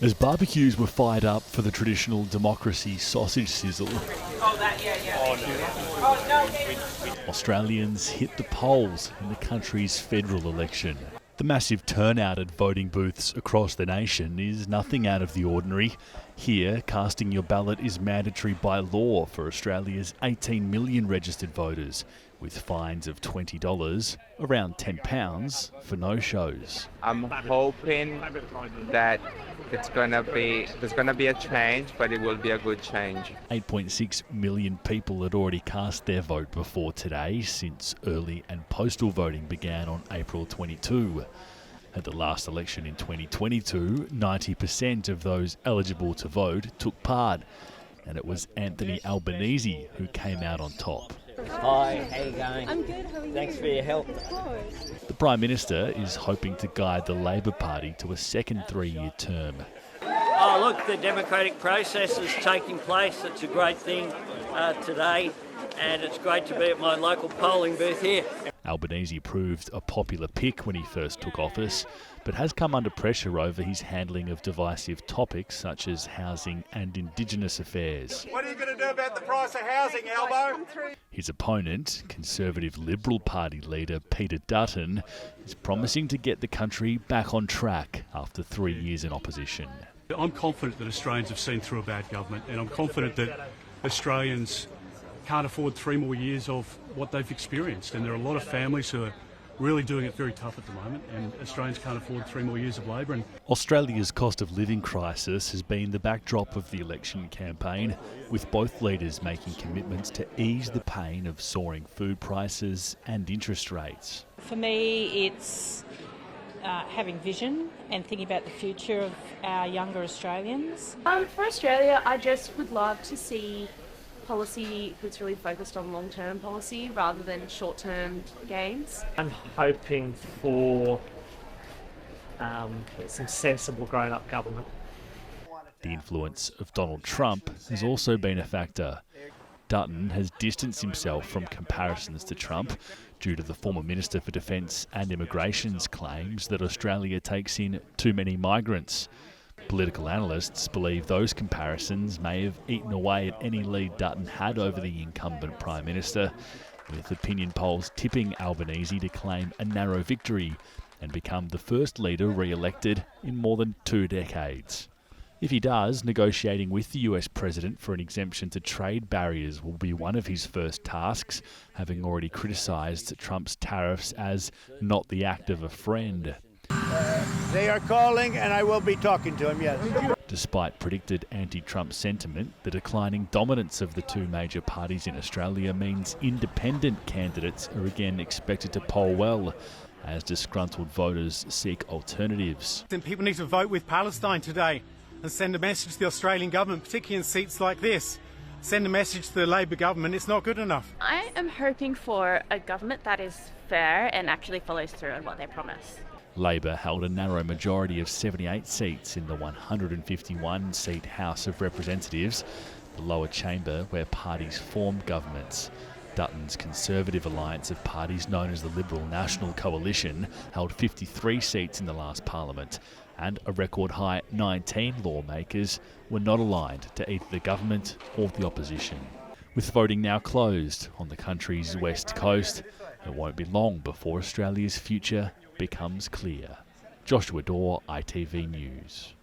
As barbecues were fired up for the traditional democracy sausage sizzle, Australians hit the polls in the country's federal election. The massive turnout at voting booths across the nation is nothing out of the ordinary. Here, casting your ballot is mandatory by law for Australia's 18 million registered voters, with fines of $20, around £10 for no-shows. I'm hoping that there's gonna be a change, but it will be a good change. 8.6 million people had already cast their vote before today, since early and postal voting began on April 22. At the last election in 2022, 90% of those eligible to vote took part, and it was Anthony Albanese who came out on top. Hi, how you going? I'm good, how are you? Thanks for your help. Of course. The Prime Minister is hoping to guide the Labor Party to a second three-year term. Oh, look, the democratic process is taking place. It's a great thing today, and it's great to be at my local polling booth here. Albanese proved a popular pick when he first took office, but has come under pressure over his handling of divisive topics such as housing and Indigenous affairs. What are you going to do about the price of housing, Albo? His opponent, Conservative Liberal Party leader Peter Dutton, is promising to get the country back on track after 3 years in opposition. I'm confident that Australians have seen through a bad government, and I'm confident that Australians can't afford 3 more years of what they've experienced. And there are a lot of families who are really doing it very tough at the moment, and Australians can't afford 3 more years of Labor. And Australia's cost of living crisis has been the backdrop of the election campaign, with both leaders making commitments to ease the pain of soaring food prices and interest rates. For me, it's having vision and thinking about the future of our younger Australians. For Australia, I just would love to see policy that's really focused on long-term policy rather than short-term gains. I'm hoping for some sensible grown-up government. The influence of Donald Trump has also been a factor. Dutton has distanced himself from comparisons to Trump due to the former Minister for Defence and Immigration's claims that Australia takes in too many migrants. Political analysts believe those comparisons may have eaten away at any lead Dutton had over the incumbent Prime Minister, with opinion polls tipping Albanese to claim a narrow victory and become the first leader re-elected in more than 2 decades. If he does, negotiating with the US President for an exemption to trade barriers will be one of his first tasks, having already criticised Trump's tariffs as not the act of a friend. They are calling and I will be talking to him, yes. Despite predicted anti-Trump sentiment, the declining dominance of the two major parties in Australia means independent candidates are again expected to poll well, as disgruntled voters seek alternatives. Then people need to vote with Palestine today and send a message to the Australian government, particularly in seats like this. Send a message to the Labor government, it's not good enough. I am hoping for a government that is fair and actually follows through on what they promise. Labor held a narrow majority of 78 seats in the 151-seat House of Representatives, the lower chamber where parties form governments. Dutton's Conservative alliance of parties known as the Liberal National Coalition held 53 seats in the last parliament, and a record high 19 lawmakers were not aligned to either the government or the opposition. With voting now closed on the country's west coast, it won't be long before Australia's future becomes clear. Joshua Dorr, ITV News.